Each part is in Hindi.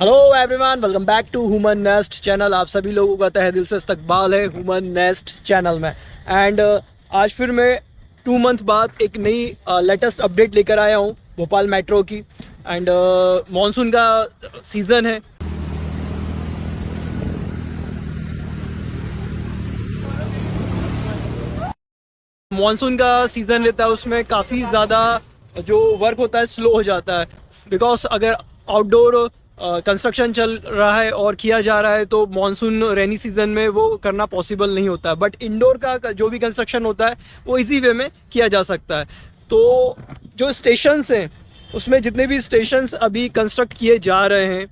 Hello everyone, welcome back to Human Nest channel. आप सभी लोगों का तहे दिल से इस्तकबाल है ह्यूमन नेस्ट चैनल में। एंड आज फिर मैं 2 मंथ बाद एक नई लेटेस्ट अपडेट लेकर आया हूँ भोपाल मेट्रो की। एंड मॉनसून का सीज़न है। मॉनसून का सीज़न रहता है, उसमें काफ़ी ज़्यादा जो वर्क होता है स्लो हो जाता है। बिकॉज अगर आउटडोर कंस्ट्रक्शन चल रहा है और किया जा रहा है तो मॉनसून रेनी सीज़न में वो करना पॉसिबल नहीं होता है। बट इंडोर का जो भी कंस्ट्रक्शन होता है वो इजी वे में किया जा सकता है। तो जो स्टेशंस हैं उसमें जितने भी स्टेशंस अभी कंस्ट्रक्ट किए जा रहे हैं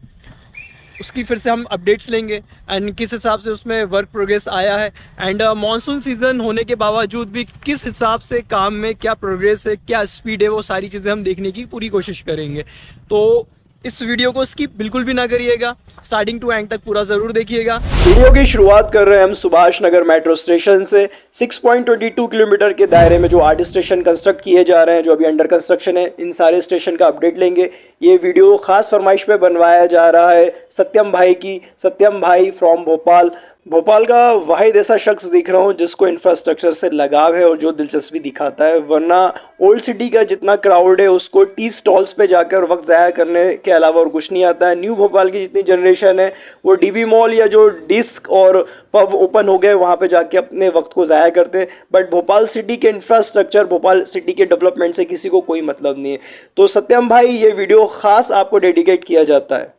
उसकी फिर से हम अपडेट्स लेंगे एंड किस हिसाब से उसमें वर्क प्रोग्रेस आया है। एंड मॉनसून सीज़न होने के बावजूद भी किस हिसाब से काम में क्या प्रोग्रेस है, क्या स्पीड है, वो सारी चीज़ें हम देखने की पूरी कोशिश करेंगे। तो इस वीडियो को स्किप बिल्कुल भी ना करिएगा, स्टार्टिंग टू एंड तक पूरा ज़रूर देखिएगा। वीडियो की शुरुआत कर रहे हैं हम सुभाष नगर मेट्रो स्टेशन से। 6.22 किलोमीटर के दायरे में जो 8 स्टेशन कंस्ट्रक्ट किए जा रहे हैं, जो अभी अंडर कंस्ट्रक्शन है, इन सारे स्टेशन का अपडेट लेंगे। ये वीडियो खास फरमाइश पे बनवाया जा रहा है सत्यम भाई की। सत्यम भाई फ्रॉम भोपाल। भोपाल का वाहिद ऐसा शख्स दिख रहा हूँ जिसको इंफ्रास्ट्रक्चर से लगाव है और जो दिलचस्पी दिखाता है, वरना ओल्ड सिटी का जितना क्राउड है उसको टी स्टॉल्स पे जाकर वक्त ज़ाया करने के अलावा और कुछ नहीं आता है। न्यू भोपाल की जितनी जनरेशन है वो डीबी मॉल या जो डिस्क और पब ओपन हो गए वहाँ पे जाके अपने वक्त को ज़ाया करते हैं। बट भोपाल सिटी के इंफ्रास्ट्रक्चर, भोपाल सिटी के डेवलपमेंट से किसी को कोई मतलब नहीं है। तो सत्यम भाई, ये वीडियो खास आपको डेडिकेट किया जाता है।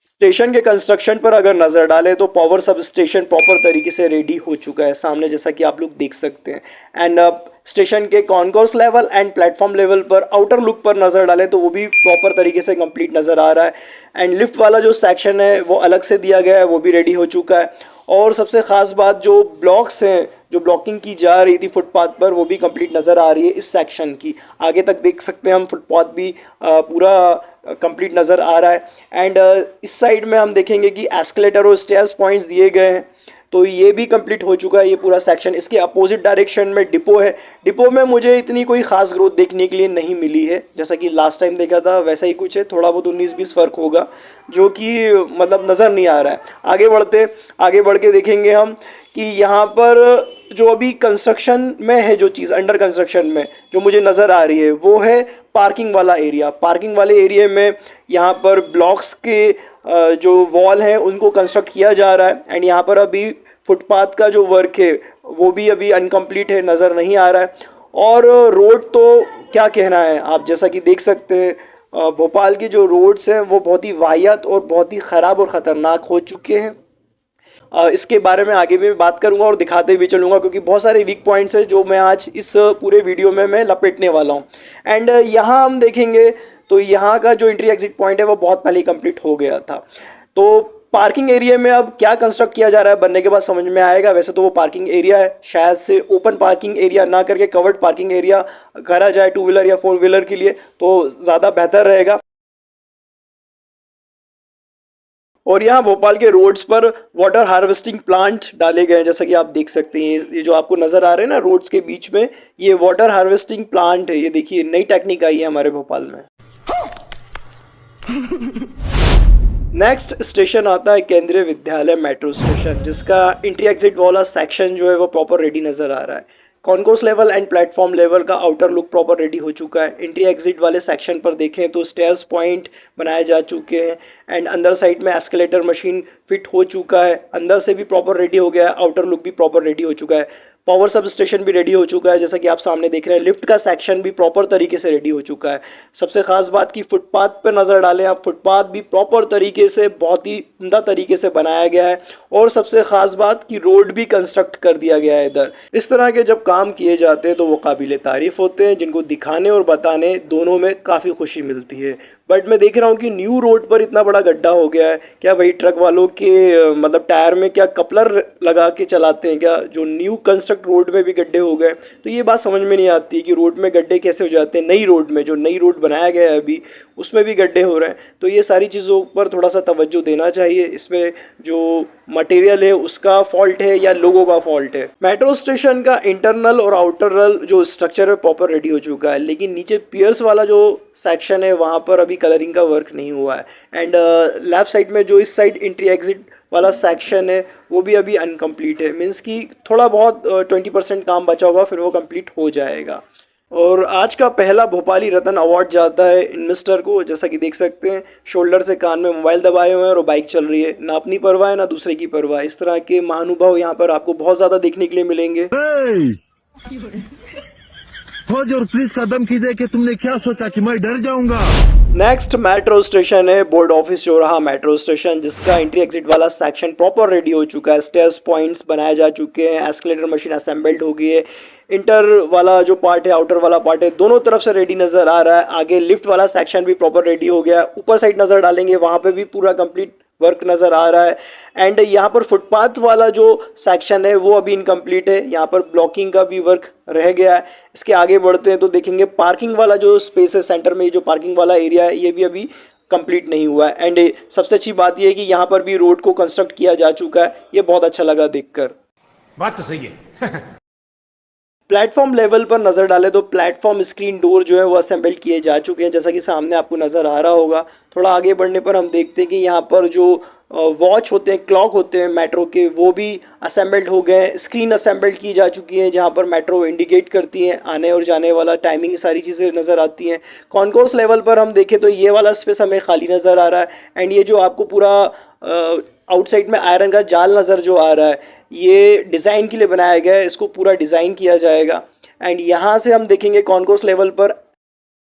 स्टेशन के कंस्ट्रक्शन पर अगर नज़र डालें तो पावर सब स्टेशन प्रॉपर तरीके से रेडी हो चुका है सामने, जैसा कि आप लोग देख सकते हैं। एंड स्टेशन के concourse level and platform level पर आउटर लुक पर नज़र डालें तो वो भी प्रॉपर तरीके से कंप्लीट नज़र आ रहा है। एंड लिफ्ट वाला जो सेक्शन है वो अलग से दिया गया है, वो भी रेडी हो चुका है। और सबसे ख़ास बात, जो ब्लॉक्स हैं, जो ब्लॉकिंग की जा रही थी फुटपाथ पर, वो भी कंप्लीट नज़र आ रही है इस सेक्शन की। आगे तक देख सकते हैं हम, फुटपाथ भी पूरा कंप्लीट नज़र आ रहा है। एंड इस साइड में हम देखेंगे कि एस्केलेटर और स्टेयर्स पॉइंट्स दिए गए हैं, तो ये भी कंप्लीट हो चुका है ये पूरा सेक्शन। इसके अपोजिट डायरेक्शन में डिपो है। डिपो में मुझे इतनी कोई ख़ास ग्रोथ देखने के लिए नहीं मिली है, जैसा कि लास्ट टाइम देखा था वैसा ही कुछ है। थोड़ा बहुत 19-20 फ़र्क होगा जो कि मतलब नज़र नहीं आ रहा है। आगे बढ़ के देखेंगे हम कि यहाँ पर जो अभी कंस्ट्रक्शन में है, जो चीज़ अंडर कंस्ट्रक्शन में जो मुझे नज़र आ रही है वो है पार्किंग वाला एरिया। पार्किंग वाले एरिया में यहाँ पर ब्लॉक्स के जो वॉल हैं उनको कंस्ट्रक्ट किया जा रहा है। एंड यहाँ पर अभी फुटपाथ का जो वर्क है वो भी अभी अनकम्प्लीट है, नज़र नहीं आ रहा है। और रोड तो क्या कहना है, आप जैसा कि देख सकते हैं भोपाल की जो रोड्स हैं वो बहुत ही वाहियात और बहुत ही ख़राब और ख़तरनाक हो चुके हैं। इसके बारे में आगे भी बात करूंगा और दिखाते भी चलूँगा, क्योंकि बहुत सारे वीक पॉइंट्स हैं जो मैं आज इस पूरे वीडियो में मैं लपेटने वाला हूं। एंड यहाँ हम देखेंगे तो यहाँ का जो एंट्री एग्जिट पॉइंट है वो बहुत पहले कंप्लीट हो गया था। तो पार्किंग एरिया में अब क्या कंस्ट्रक्ट किया जा रहा है बनने के बाद समझ में आएगा। वैसे तो वो पार्किंग एरिया है, शायद से ओपन पार्किंग एरिया ना करके कवर्ड पार्किंग एरिया करा जाए 2 व्हीलर या 4 व्हीलर के लिए, तो ज़्यादा बेहतर रहेगा। और यहाँ भोपाल के रोड्स पर वाटर हार्वेस्टिंग प्लांट डाले गए हैं, जैसा कि आप देख सकते हैं। ये जो आपको नज़र आ रहे हैं ना रोड्स के बीच में, ये वाटर हार्वेस्टिंग प्लांट है। ये देखिए, नई टेक्निक आई है हमारे भोपाल में। नेक्स्ट स्टेशन आता है केंद्रीय विद्यालय मेट्रो स्टेशन, जिसका एंट्री एग्जिट वाला सेक्शन जो है वो प्रॉपर रेडी नज़र आ रहा है। Concourse level and platform level का आउटर लुक प्रॉपर रेडी हो चुका है। एंट्री एग्जिट वाले सेक्शन पर देखें तो स्टेयर्स पॉइंट बनाए जा चुके हैं। एंड अंदर साइड में एस्केलेटर मशीन फिट हो चुका है, अंदर से भी प्रॉपर रेडी हो गया है। आउटर लुक भी प्रॉपर रेडी हो चुका है। पावर सब स्टेशन भी रेडी हो चुका है, जैसा कि आप सामने देख रहे हैं। लिफ्ट का सेक्शन भी प्रॉपर तरीके से रेडी हो चुका है। सबसे खास बात की फुटपाथ पर नज़र डालें आप, फुटपाथ भी प्रॉपर तरीके से, बहुत ही उम्दा तरीके से बनाया गया है। और सबसे ख़ास बात कि रोड भी कंस्ट्रक्ट कर दिया गया है इधर। इस तरह के जब काम किए जाते हैं तो वो काबिल तारीफ़ होते हैं, जिनको दिखाने और बताने दोनों में काफ़ी खुशी मिलती है। बट मैं देख रहा हूँ कि न्यू रोड पर इतना बड़ा गड्ढा हो गया है। क्या भाई ट्रक वालों के मतलब टायर में क्या कपलर लगा के चलाते हैं क्या? जो न्यू कंस्ट्रक्ट रोड में भी गड्ढे हो गए, तो ये बात समझ में नहीं आती कि रोड में गड्ढे कैसे हो जाते हैं। नई रोड में, जो नई रोड बनाया गया है अभी, उसमें भी गड्ढे हो रहे हैं। तो ये सारी चीज़ों पर थोड़ा सा तवज्जो देना चाहिए। इसमें जो मटेरियल है उसका फॉल्ट है या लोगों का फॉल्ट है। मेट्रो स्टेशन का इंटरनल और आउटरनल जो स्ट्रक्चर है प्रॉपर रेडी हो चुका है, लेकिन नीचे पियर्स वाला जो सेक्शन है वहाँ पर अभी कलरिंग का वर्क नहीं हुआ है। एंड लेफ्ट साइड में जो इस साइड एंट्री एग्जिट वाला सेक्शन है वो भी अभी अनकम्प्लीट है। मीन्स कि थोड़ा बहुत 20% काम बचा होगा, फिर वो कंप्लीट हो जाएगा। और आज का पहला भोपाली रत्न अवार्ड जाता है इन्वेस्टर को। जैसा कि देख सकते हैं शोल्डर से कान में मोबाइल दबाए हुए हैं और बाइक चल रही है, ना अपनी परवाह है ना दूसरे की परवाह। इस तरह के महानुभाव यहाँ पर आपको बहुत ज़्यादा देखने के लिए मिलेंगे। फौज और पुलिस का दम कीजिए कि तुमने क्या सोचा कि मैं डर जाऊंगा। नेक्स्ट मेट्रो स्टेशन है बोर्ड ऑफिस चौराहा मेट्रो स्टेशन, जिसका एंट्री एग्जिट वाला सेक्शन प्रॉपर रेडी हो चुका है। स्टेयर्स पॉइंट्स बनाए जा चुके हैं, एस्केलेटर मशीन असेंबल्ड हो गई है, इंटर वाला जो पार्ट है आउटर वाला पार्ट है दोनों तरफ से रेडी नज़र आ रहा है। आगे लिफ्ट वाला सेक्शन भी प्रॉपर रेडी हो गया है। ऊपर साइड नज़र डालेंगे वहाँ पे भी पूरा कंप्लीट वर्क नज़र आ रहा है। एंड यहाँ पर फुटपाथ वाला जो सेक्शन है वो अभी इनकम्प्लीट है, यहाँ पर ब्लॉकिंग का भी वर्क रह गया है। इसके आगे बढ़ते हैं तो देखेंगे पार्किंग वाला जो स्पेस है सेंटर में, जो पार्किंग वाला एरिया है ये भी अभी कंप्लीट नहीं हुआ है। एंड सबसे अच्छी बात यह है कि यहाँ पर भी रोड को कंस्ट्रक्ट किया जा चुका है, ये बहुत अच्छा लगा देखकर। बात तो सही है। प्लेटफॉर्म लेवल पर नज़र डालें तो प्लेटफॉर्म स्क्रीन डोर जो है वो असेंबल किए जा चुके हैं, जैसा कि सामने आपको नज़र आ रहा होगा। थोड़ा आगे बढ़ने पर हम देखते हैं कि यहाँ पर जो वॉच होते हैं, क्लॉक होते हैं मेट्रो के, वो भी असेंबल्ड हो गए हैं। स्क्रीन असेंबल्ड की जा चुकी है जहाँ पर मेट्रो इंडिकेट करती हैं आने और जाने वाला टाइमिंग, सारी चीज़ें नज़र आती हैं। कॉन्कोर्स लेवल पर हम देखें तो ये वाला स्पेस हमें खाली नज़र आ रहा है। एंड ये जो आपको पूरा आउटसाइड में आयरन का जाल नज़र जो आ रहा है ये डिज़ाइन के लिए बनाया गया है, इसको पूरा डिज़ाइन किया जाएगा। एंड यहाँ से हम देखेंगे कॉन्कोर्स लेवल पर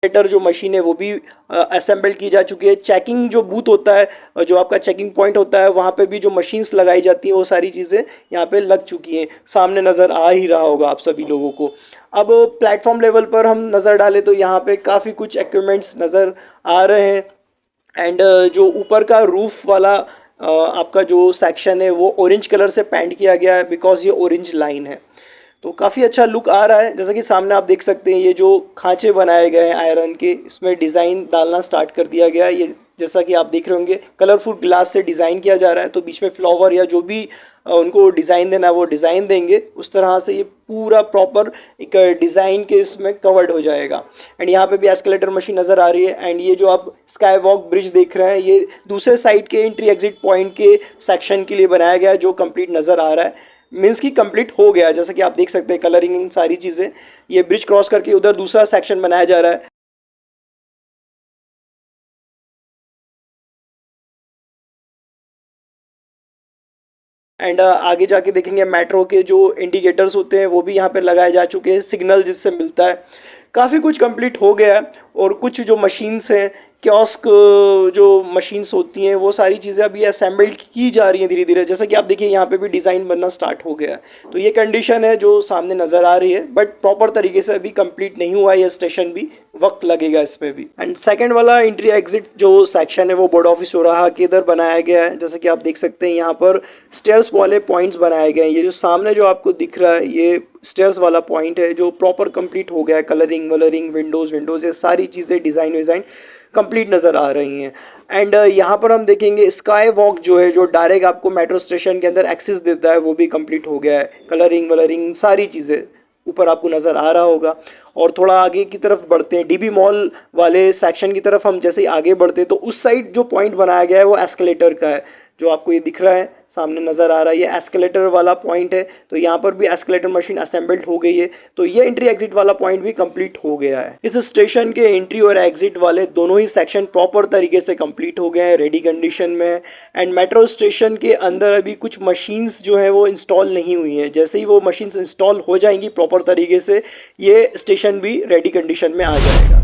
जो मशीन है वो भी असेंबल की जा चुकी है। चेकिंग जो बूथ होता है, जो आपका चेकिंग पॉइंट होता है, वहाँ पे भी जो मशीन्स लगाई जाती हैं वो सारी चीज़ें यहाँ पे लग चुकी हैं, सामने नज़र आ ही रहा होगा आप सभी लोगों को। अब प्लेटफॉर्म लेवल पर हम नज़र डालें तो यहाँ पे काफ़ी कुछ इक्विपमेंट्स नज़र आ रहे हैं। एंड जो ऊपर का रूफ वाला आपका जो सेक्शन है वो ऑरेंज कलर से पेंट किया गया है, बिकॉज ये ऑरेंज लाइन है, तो काफ़ी अच्छा लुक आ रहा है। जैसा कि सामने आप देख सकते हैं ये जो खांचे बनाए गए हैं आयरन के, इसमें डिज़ाइन डालना स्टार्ट कर दिया गया है। ये जैसा कि आप देख रहे होंगे कलरफुल ग्लास से डिज़ाइन किया जा रहा है, तो बीच में फ्लावर या जो भी उनको डिज़ाइन देना है वो डिज़ाइन देंगे। उस तरह से ये पूरा प्रॉपर एक डिज़ाइन के इसमें कवर्ड हो जाएगा। एंड यहाँ पे भी एस्केलेटर मशीन नज़र आ रही है। एंड ये जो आप स्काई वॉक ब्रिज देख रहे हैं ये दूसरे साइड के एंट्री एग्जिट पॉइंट के सेक्शन के लिए बनाया गया है, जो कंप्लीट नज़र आ रहा है, मीन्स की कंप्लीट हो गया। जैसा कि आप देख सकते हैं कलरिंग सारी चीज़ें, ये ब्रिज क्रॉस करके उधर दूसरा सेक्शन बनाया जा रहा है। एंड आगे जाके देखेंगे मेट्रो के जो इंडिकेटर्स होते हैं वो भी यहाँ पे लगाए जा चुके हैं, सिग्नल जिससे मिलता है। काफ़ी कुछ कंप्लीट हो गया है। और कुछ जो मशीन्स हैं, कियोस्क जो मशीन्स होती हैं, वो सारी चीज़ें अभी असेंबल्ड की जा रही हैं धीरे धीरे। जैसा कि आप देखिए यहाँ पे भी डिज़ाइन बनना स्टार्ट हो गया है। तो ये कंडीशन है जो सामने नज़र आ रही है, बट प्रॉपर तरीके से अभी कंप्लीट नहीं हुआ ये स्टेशन भी, वक्त लगेगा इसमें भी। एंड सेकंड वाला एंट्री एग्जिट जो सेक्शन है वो बोर्ड ऑफिस चौराहा के इधर बनाया गया है। जैसा कि आप देख सकते हैं यहाँ पर स्टेयर्स वाले पॉइंट्स बनाए गए हैं। ये जो सामने जो आपको दिख रहा है ये स्टेयर्स वाला पॉइंट है जो प्रॉपर कंप्लीट हो गया है। कलरिंग वलरिंग विंडोज़ ये सारी चीज़ें डिज़ाइन कंप्लीट नज़र आ रही हैं। एंड यहाँ पर हम देखेंगे स्काई वॉक जो है, जो डायरेक्ट आपको मेट्रो स्टेशन के अंदर एक्सेस देता है, वो भी कंप्लीट हो गया है। कलरिंग वलरिंग सारी चीज़ें ऊपर आपको नज़र आ रहा होगा। और थोड़ा आगे की तरफ बढ़ते हैं, डीबी मॉल वाले सेक्शन की तरफ हम जैसे ही आगे बढ़ते हैं तो उस साइड जो पॉइंट बनाया गया है वो एस्केलेटर का है, जो आपको ये दिख रहा है सामने नज़र आ रहा है, ये एस्केलेटर वाला पॉइंट है। तो यहाँ पर भी एस्केलेटर मशीन असेंबल्ड हो गई है, तो ये एंट्री एग्जिट वाला पॉइंट भी कंप्लीट हो गया है। इस स्टेशन के एंट्री और एग्जिट वाले दोनों ही सेक्शन प्रॉपर तरीके से कंप्लीट हो गए हैं, रेडी कंडीशन में। एंड मेट्रो स्टेशन के अंदर अभी कुछ मशीन्स जो है वो इंस्टॉल नहीं हुई हैं। जैसे ही वो मशीन्स इंस्टॉल हो जाएंगी प्रॉपर तरीके से, ये स्टेशन भी रेडी कंडीशन में आ जाएगा।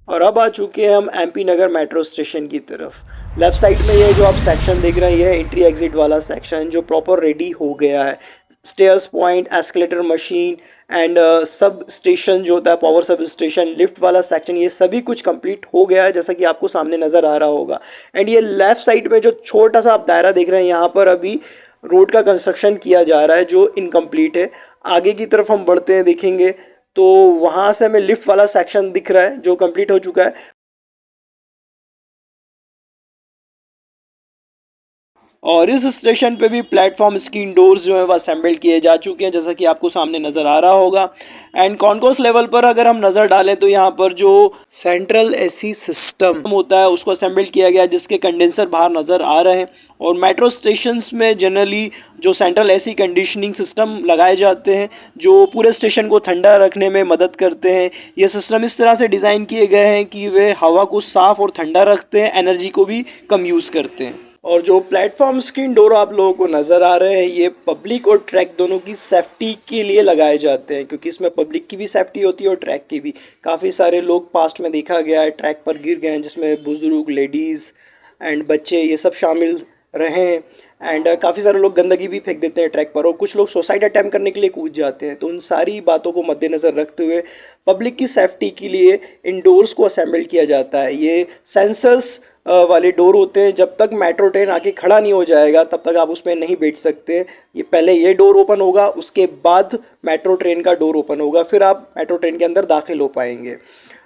और अब आ चुके हैं हम एमपी नगर मेट्रो स्टेशन की तरफ। लेफ़्ट साइड में ये जो आप सेक्शन देख रहे हैं ये है एंट्री एग्जिट वाला सेक्शन, जो प्रॉपर रेडी हो गया है। Stairs point, escalator machine and sub station जो होता है, पावर सब स्टेशन, लिफ्ट वाला सेक्शन, ये सभी कुछ कंप्लीट हो गया है, जैसा कि आपको सामने नज़र आ रहा होगा। एंड ये लेफ़्ट साइड में जो छोटा सा आप दायरा देख रहे हैं, यहाँ पर अभी रोड का कंस्ट्रक्शन किया जा रहा है जो इनकम्प्लीट है। आगे की तरफ हम बढ़ते हैं, देखेंगे तो वहाँ से हमें लिफ्ट वाला सेक्शन दिख रहा है जो कंप्लीट हो चुका है। और इस स्टेशन पे भी प्लेटफॉर्म स्क्रीन डोर्स जो है वो असेंबल किए जा चुके हैं, जैसा कि आपको सामने नज़र आ रहा होगा। एंड कॉन्कोर्स लेवल पर अगर हम नज़र डालें तो यहाँ पर जो सेंट्रल एसी सिस्टम होता है उसको असेंबल किया गया है, जिसके कंडेंसर बाहर नज़र आ रहे हैं। और मेट्रो स्टेशंस में जनरली जो सेंट्रल एसी कंडीशनिंग सिस्टम लगाए जाते हैं जो पूरे स्टेशन को ठंडा रखने में मदद करते हैं। ये सिस्टम इस तरह से डिज़ाइन किए गए हैं कि वे हवा को साफ़ और ठंडा रखते हैं, एनर्जी को भी कम यूज़ करते हैं। और जो प्लेटफॉर्म स्क्रीन डोर आप लोगों को नज़र आ रहे हैं ये पब्लिक और ट्रैक दोनों की सेफ्टी के लिए लगाए जाते हैं, क्योंकि इसमें पब्लिक की भी सेफ्टी होती है और ट्रैक की भी। काफ़ी सारे लोग पास्ट में देखा गया है ट्रैक पर गिर गए हैं, जिसमें बुजुर्ग, लेडीज़ एंड बच्चे ये सब शामिल रहे हैं। एंड काफ़ी सारे लोग गंदगी भी फेंक देते हैं ट्रैक पर, और कुछ लोग सुसाइड अटैम्प्ट करने के लिए कूद जाते हैं। तो उन सारी बातों को मद्देनज़र रखते हुए पब्लिक की सेफ्टी के लिए इन डोर्स को असेंबल किया जाता है। ये सेंसर्स वाले डोर होते हैं। जब तक मेट्रो ट्रेन आके खड़ा नहीं हो जाएगा तब तक आप उसमें नहीं बैठ सकते। ये पहले ये डोर ओपन होगा, उसके बाद मेट्रो ट्रेन का डोर ओपन होगा, फिर आप मेट्रो ट्रेन के अंदर दाखिल हो पाएंगे।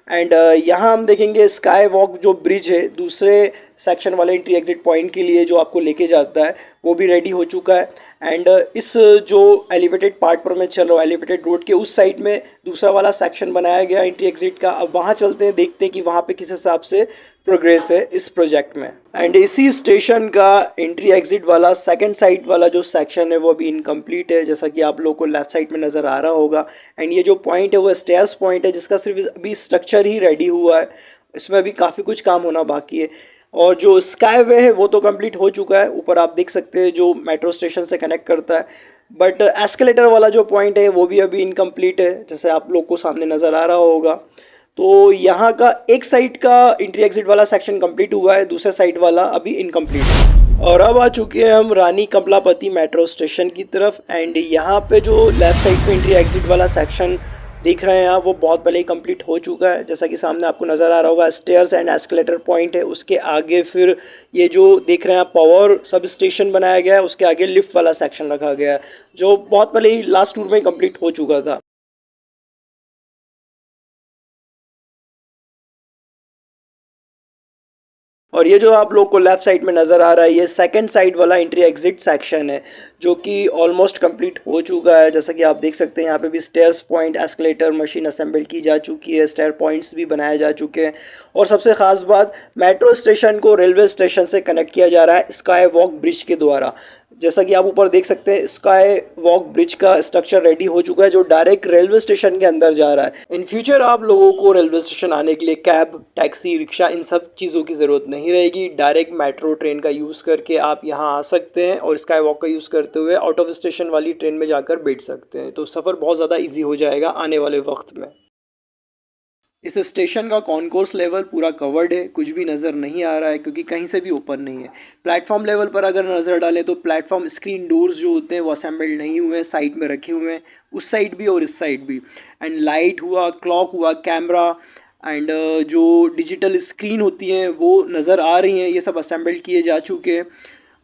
एंड यहाँ हम देखेंगे स्काई वॉक जो ब्रिज है दूसरे सेक्शन वाले एंट्री एग्जिट पॉइंट के लिए जो आपको लेके जाता है वो भी रेडी हो चुका है। एंड इस जो एलिवेटेड पार्ट पर मैं चल रहा हूँ, एलिवेटेड रोड के उस साइड में दूसरा वाला सेक्शन बनाया गया एंट्री एग्जिट का। अब वहाँ चलते हैं, देखते हैं कि वहाँ पे किस हिसाब से प्रोग्रेस है इस प्रोजेक्ट में। एंड इसी स्टेशन का एंट्री एग्जिट वाला सेकंड साइड वाला जो सेक्शन है वो अभी इनकम्प्लीट है, जैसा कि आप लोगों को लेफ्ट साइड में नज़र आ रहा होगा। एंड ये जो पॉइंट है वो स्टेयर्स पॉइंट है, जिसका सिर्फ अभी स्ट्रक्चर ही रेडी हुआ है, इसमें अभी काफ़ी कुछ काम होना बाकी है। और जो स्काई वे है वो तो कंप्लीट हो चुका है, ऊपर आप देख सकते हैं जो मेट्रो स्टेशन से कनेक्ट करता है। बट एस्केलेटर वाला जो पॉइंट है वो भी अभी इनकम्प्लीट है, जैसे आप लोग को सामने नज़र आ रहा होगा। तो यहाँ का एक साइड का एंट्री एग्जिट वाला सेक्शन कंप्लीट हुआ है, दूसरे साइड वाला अभी इनकम्प्लीट है। और अब आ चुके हैं हम रानी कमलापति मेट्रो स्टेशन की तरफ। एंड यहाँ पे जो लेफ़्ट साइड पे एंट्री एग्जिट वाला सेक्शन दिख रहे हैं आप, वो बहुत पहले ही कंप्लीट हो चुका है, जैसा कि सामने आपको नज़र आ रहा होगा। स्टेयर्स एंड एस्केलेटर पॉइंट है, उसके आगे फिर ये जो देख रहे हैं आप पावर सब स्टेशन बनाया गया है, उसके आगे लिफ्ट वाला सेक्शन रखा गया है, जो बहुत पहले ही लास्ट टूर में कंप्लीट हो चुका था। और ये जो आप लोग को लेफ़्ट साइड में नज़र आ रहा है ये सेकंड साइड वाला एंट्री एग्जिट सेक्शन है, जो कि ऑलमोस्ट कंप्लीट हो चुका है। जैसा कि आप देख सकते हैं यहाँ पे भी stairs point, escalator machine assemble की जा चुकी है, स्टेयर पॉइंट्स भी बनाए जा चुके हैं। और सबसे ख़ास बात, मेट्रो स्टेशन को रेलवे स्टेशन से कनेक्ट किया जा रहा है स्काई वॉक ब्रिज के द्वारा। जैसा कि आप ऊपर देख सकते हैं स्काई वॉक ब्रिज का स्ट्रक्चर रेडी हो चुका है, जो डायरेक्ट रेलवे स्टेशन के अंदर जा रहा है। इन फ्यूचर आप लोगों को रेलवे स्टेशन आने के लिए कैब, टैक्सी, रिक्शा इन सब चीज़ों की ज़रूरत नहीं रहेगी। डायरेक्ट मेट्रो ट्रेन का यूज़ करके आप यहाँ आ सकते हैं और स्काई वॉक का यूज़ करते हुए आउट ऑफ स्टेशन वाली ट्रेन में जाकर बैठ सकते हैं। तो सफ़र बहुत ज़्यादा ईजी हो जाएगा आने वाले वक्त में। इस स्टेशन का कॉन्कोर्स लेवल पूरा कवर्ड है, कुछ भी नज़र नहीं आ रहा है क्योंकि कहीं से भी ओपन नहीं है। प्लेटफॉर्म लेवल पर अगर नज़र डालें तो प्लेटफॉर्म स्क्रीन डोर्स जो होते हैं वो असेंबल्ड नहीं हुए हैं, साइड में रखे हुए हैं, उस साइड भी और इस साइड भी। एंड लाइट हुआ, क्लॉक हुआ, कैमरा एंड जो डिजिटल स्क्रीन होती हैं वो नज़र आ रही हैं, ये सब असेंबल्ड किए जा चुके हैं।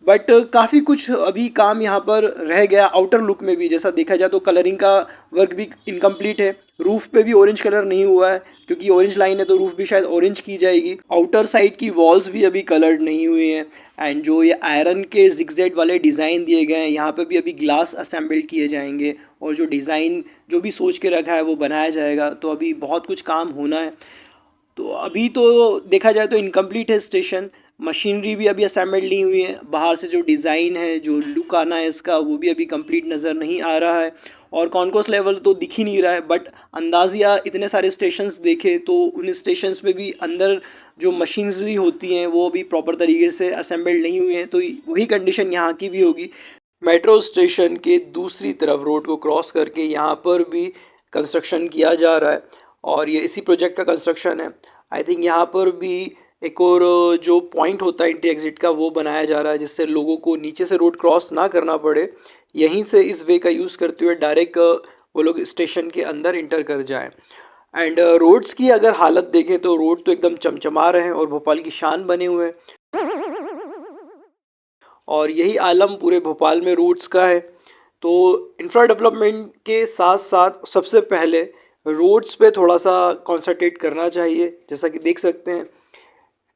बट काफ़ी कुछ अभी काम यहाँ पर रह गया। आउटर लुक में भी जैसा देखा जाए तो कलरिंग का वर्क भी इनकम्प्लीट है। रूफ़ पे भी ऑरेंज कलर नहीं हुआ है, क्योंकि ऑरेंज लाइन है तो रूफ़ भी शायद ऑरेंज की जाएगी। आउटर साइड की वॉल्स भी अभी कलर्ड नहीं हुई हैं। एंड जो ये आयरन के जिगजैग वाले डिज़ाइन दिए गए हैं यहाँ पे भी अभी ग्लास असेंबल्ड किए जाएंगे, और जो डिज़ाइन जो भी सोच के रखा है वो बनाया जाएगा। तो अभी बहुत कुछ काम होना है। तो अभी तो देखा जाए तो इनकम्प्लीट है स्टेशन। मशीनरी भी अभी असेंबल्ड नहीं हुई है। बाहर से जो डिज़ाइन है, जो लुक आना है इसका, वो भी अभी कंप्लीट नज़र नहीं आ रहा है। और कॉन्कोर्स लेवल तो दिख ही नहीं रहा है। बट अंदाज़िया इतने सारे स्टेशंस देखे तो उन स्टेशंस में भी अंदर जो मशीनरी होती हैं वो भी प्रॉपर तरीके से असेंबल्ड नहीं हुई हैं। तो वही कंडीशन यहाँ की भी होगी। मेट्रो स्टेशन के दूसरी तरफ रोड को क्रॉस करके यहाँ पर भी कंस्ट्रक्शन किया जा रहा है, और ये इसी प्रोजेक्ट का कंस्ट्रक्शन है। आई थिंक यहाँ पर भी एक और जो पॉइंट होता है एंट्री एग्जिट का वो बनाया जा रहा है, जिससे लोगों को नीचे से रोड क्रॉस ना करना पड़े, यहीं से इस वे का यूज़ करते हुए डायरेक्ट वो लोग स्टेशन के अंदर इंटर कर जाएं। एंड रोड्स की अगर हालत देखें तो रोड तो एकदम चमचमा रहे हैं और भोपाल की शान बने हुए हैं, और यही आलम पूरे भोपाल में रोड्स का है। तो इंफ्रा डेवलपमेंट के साथ साथ सबसे पहले रोड्स पे थोड़ा सा कॉन्संट्रेट करना चाहिए। जैसा कि देख सकते हैं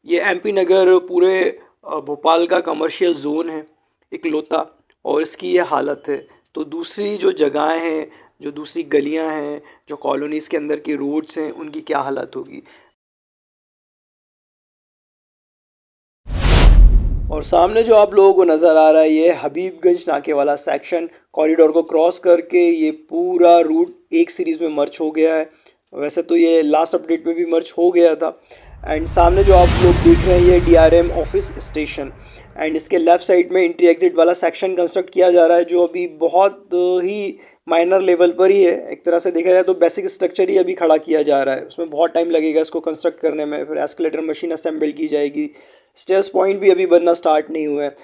ये एमपी नगर पूरे भोपाल का कमर्शियल जोन है, इकलौता, और इसकी ये हालत है। तो दूसरी जो जगहें हैं, जो दूसरी गलियां हैं, जो कॉलोनीज़ के अंदर की रोड्स हैं, उनकी क्या हालत होगी। और सामने जो आप लोगों को नज़र आ रहा है ये हबीबगंज नाके वाला सेक्शन, कॉरिडोर को क्रॉस करके ये पूरा रूट एक सीरीज़ में मर्ज हो गया है। वैसे तो ये लास्ट अपडेट में भी मर्ज हो गया था। एंड सामने जो आप लोग देख रहे हैं ये डीआरएम ऑफिस स्टेशन, एंड इसके लेफ़्ट साइड में एंट्री एग्जिट वाला सेक्शन कंस्ट्रक्ट किया जा रहा है, जो अभी बहुत ही माइनर लेवल पर ही है। एक तरह से देखा जाए तो बेसिक स्ट्रक्चर ही अभी खड़ा किया जा रहा है, उसमें बहुत टाइम लगेगा इसको कंस्ट्रक्ट करने में। फिर एस्केलेटर मशीन असेंबल की जाएगी, स्टेयर्स पॉइंट भी अभी बनना स्टार्ट नहीं हुआ है।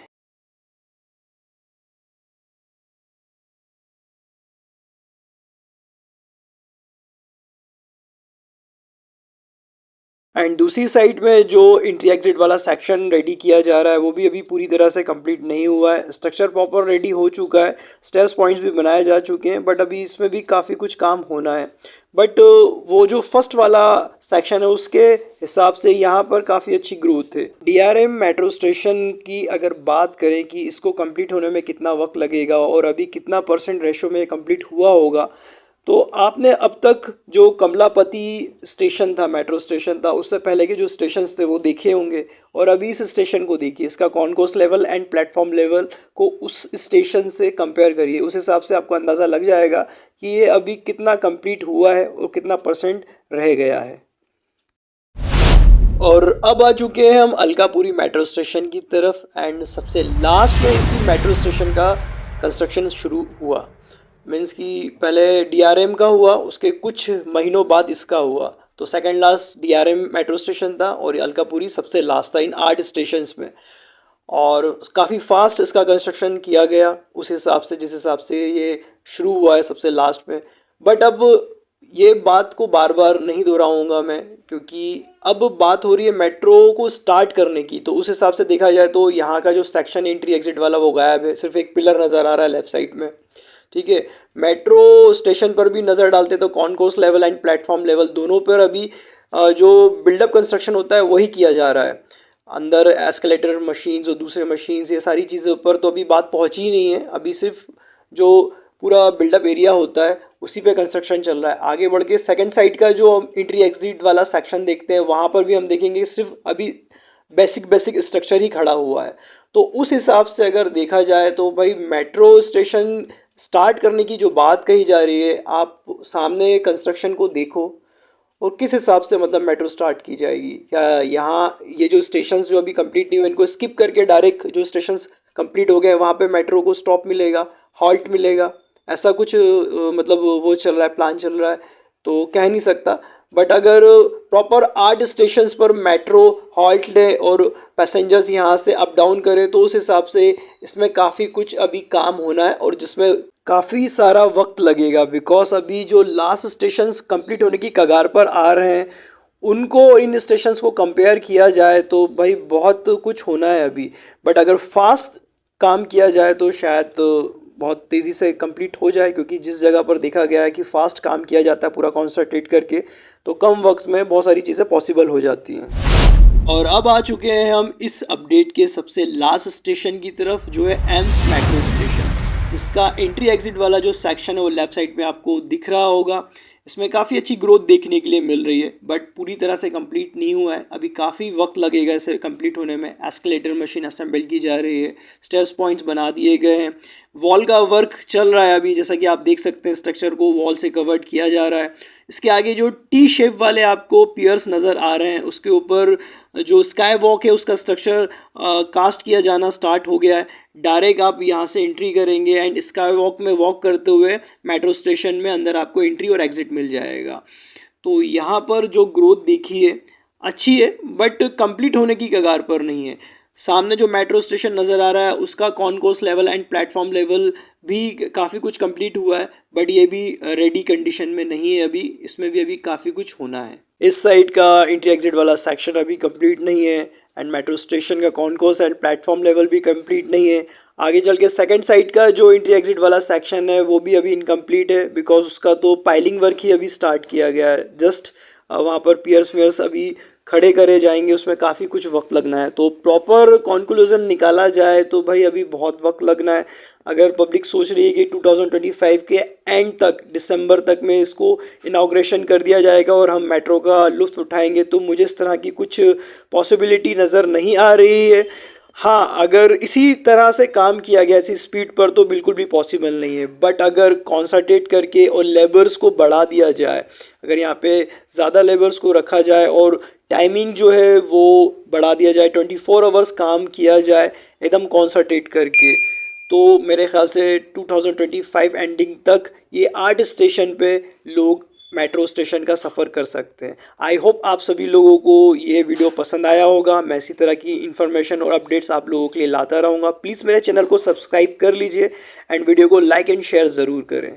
एंड दूसरी साइड में जो एंट्री एग्जिट वाला सेक्शन रेडी किया जा रहा है वो भी अभी पूरी तरह से कंप्लीट नहीं हुआ है। स्ट्रक्चर प्रॉपर रेडी हो चुका है, स्टेयर्स पॉइंट्स भी बनाए जा चुके हैं, बट अभी इसमें भी काफ़ी कुछ काम होना है। बट वो जो फर्स्ट वाला सेक्शन है उसके हिसाब से यहाँ पर काफ़ी अच्छी ग्रोथ है। डीआरएम मेट्रो स्टेशन की अगर बात करें कि इसको कंप्लीट होने में कितना वक्त लगेगा और अभी कितना % रेशो में कंप्लीट हुआ होगा, तो आपने अब तक जो कमलापति स्टेशन था, मेट्रो स्टेशन था, उससे पहले के जो स्टेशंस थे वो देखे होंगे, और अभी इस स्टेशन को देखिए, इसका concourse level and platform level को उस स्टेशन से कंपेयर करिए। उस हिसाब से आपको अंदाज़ा लग जाएगा कि ये अभी कितना कंप्लीट हुआ है और कितना % रह गया है। और अब आ चुके हैं हम अलकापुरी मेट्रो स्टेशन की तरफ, एंड सबसे लास्ट में इसी मेट्रो स्टेशन का कंस्ट्रक्शन शुरू हुआ। मीन्स कि पहले डीआरएम का हुआ, उसके कुछ महीनों बाद इसका हुआ। तो second last DRM metro station था और अलकापुरी सबसे लास्ट था इन 8 स्टेशंस में। और काफ़ी फास्ट इसका कंस्ट्रक्शन किया गया उस हिसाब से, जिस हिसाब से ये शुरू हुआ है सबसे लास्ट में। बट अब ये बात को बार बार नहीं दोहराऊंगा मैं, क्योंकि अब बात हो रही है मेट्रो को स्टार्ट करने की। तो उस हिसाब से देखा जाए तो यहाँ का जो सेक्शन एंट्री एग्जिट वाला वो गायब है, सिर्फ एक पिलर नज़र आ रहा है लेफ़्ट साइड में। ठीक है, मेट्रो स्टेशन पर भी नज़र डालते तो concourse level and platform level दोनों पर अभी जो बिल्डअप कंस्ट्रक्शन होता है वही किया जा रहा है। अंदर एस्केलेटर मशीन्स और दूसरे मशीन्स, ये सारी चीज़ों पर तो अभी बात पहुंची ही नहीं है। अभी सिर्फ जो पूरा बिल्डअप एरिया होता है उसी पे कंस्ट्रक्शन चल रहा है। आगे बढ़ के सेकंड साइड का जो एंट्री एग्जिट वाला सेक्शन देखते हैं, वहाँ पर भी हम देखेंगे सिर्फ अभी बेसिक स्ट्रक्चर ही खड़ा हुआ है। तो उस हिसाब से अगर देखा जाए तो भाई मेट्रो स्टेशन स्टार्ट करने की जो बात कही जा रही है, आप सामने कंस्ट्रक्शन को देखो और किस हिसाब से मतलब मेट्रो स्टार्ट की जाएगी। क्या यहाँ ये जो स्टेशंस जो अभी कंप्लीट नहीं हुए इनको स्किप करके डायरेक्ट जो स्टेशंस कंप्लीट हो गए वहाँ पे मेट्रो को स्टॉप मिलेगा, हॉल्ट मिलेगा, ऐसा कुछ मतलब वो चल रहा है, प्लान चल रहा है, तो कह नहीं सकता। बट अगर प्रॉपर 8 स्टेशंस पर मेट्रो हॉल्ट ले और पैसेंजर्स यहाँ से अप डाउन करें तो उस हिसाब से इसमें काफ़ी कुछ अभी काम होना है और जिसमें काफ़ी सारा वक्त लगेगा। बिकॉज अभी जो लास्ट स्टेशंस कंप्लीट होने की कगार पर आ रहे हैं उनको इन स्टेशंस को कंपेयर किया जाए तो भाई बहुत कुछ होना है अभी। बट अगर फास्ट काम किया जाए तो शायद बहुत तेज़ी से कंप्लीट हो जाए, क्योंकि जिस जगह पर देखा गया है कि फ़ास्ट काम किया जाता है पूरा कॉन्संट्रेट करके, तो कम वक्त में बहुत सारी चीज़ें पॉसिबल हो जाती हैं। और अब आ चुके हैं हम इस अपडेट के सबसे लास्ट स्टेशन की तरफ, जो है एम्स मेट्रो स्टेशन। इसका एंट्री एग्जिट वाला जो सेक्शन है वो लेफ़्ट साइड में आपको दिख रहा होगा। इसमें काफ़ी अच्छी ग्रोथ देखने के लिए मिल रही है, बट पूरी तरह से कंप्लीट नहीं हुआ है। अभी काफ़ी वक्त लगेगा इसे कंप्लीट होने में। एस्केलेटर मशीन असेंबल की जा रही है, स्टेयर्स पॉइंट्स बना दिए गए हैं, वॉल का वर्क चल रहा है अभी, जैसा कि आप देख सकते हैं स्ट्रक्चर को वॉल से कवर्ड किया जा रहा है। इसके आगे जो टी शेप वाले आपको पियर्स नज़र आ रहे हैं उसके ऊपर जो स्काई वॉक है उसका स्ट्रक्चर कास्ट किया जाना स्टार्ट हो गया है। डायरेक्ट आप यहाँ से एंट्री करेंगे एंड स्काई वॉक में वॉक करते हुए मेट्रो स्टेशन में अंदर आपको एंट्री और एग्जिट मिल जाएगा। तो यहाँ पर जो ग्रोथ देखी है अच्छी है, बट कंप्लीट होने की कगार पर नहीं है। सामने जो मेट्रो स्टेशन नज़र आ रहा है उसका concourse level and platform level भी काफ़ी कुछ कंप्लीट हुआ है, बट ये भी रेडी कंडीशन में नहीं है अभी, इसमें भी अभी काफ़ी कुछ होना है। इस साइड का एंट्री एग्जिट वाला सेक्शन अभी कंप्लीट नहीं है एंड मेट्रो स्टेशन का कॉन्कोर्स एंड प्लेटफॉर्म लेवल भी कंप्लीट नहीं है। आगे चल के सेकंड साइड का जो एंट्री एग्जिट वाला सेक्शन है वो भी अभी इनकम्प्लीट है, बिकॉज उसका तो पाइलिंग वर्क ही अभी स्टार्ट किया गया है। जस्ट वहाँ पर पियर्स वेयर्स अभी खड़े करे जाएंगे उसमें काफ़ी कुछ वक्त लगना है। तो प्रॉपर कॉन्क्लूज़न निकाला जाए तो भाई अभी बहुत वक्त लगना है। अगर पब्लिक सोच रही है कि 2025 के एंड तक, दिसंबर तक में इसको इनाग्रेशन कर दिया जाएगा और हम मेट्रो का लुत्फ़ उठाएंगे, तो मुझे इस तरह की कुछ पॉसिबिलिटी नज़र नहीं आ रही है। हाँ, अगर इसी तरह से काम किया गया इसी स्पीड पर तो बिल्कुल भी पॉसिबल नहीं है। बट अगर कॉन्संट्रेट करके और लेबर्स को बढ़ा दिया जाए, अगर यहाँ पे ज़्यादा लेबर्स को रखा जाए और टाइमिंग जो है वो बढ़ा दिया जाए, 24 आवर्स काम किया जाए एकदम कॉन्संट्रेट करके, तो मेरे ख्याल से 2025 एंडिंग तक ये 8 स्टेशन पे लोग मेट्रो स्टेशन का सफ़र कर सकते हैं। आई होप आप सभी लोगों को ये वीडियो पसंद आया होगा। मैं इसी तरह की इन्फॉर्मेशन और अपडेट्स आप लोगों के लिए लाता रहूँगा। प्लीज़ मेरे चैनल को सब्सक्राइब कर लीजिए एंड वीडियो को लाइक एंड शेयर ज़रूर करें।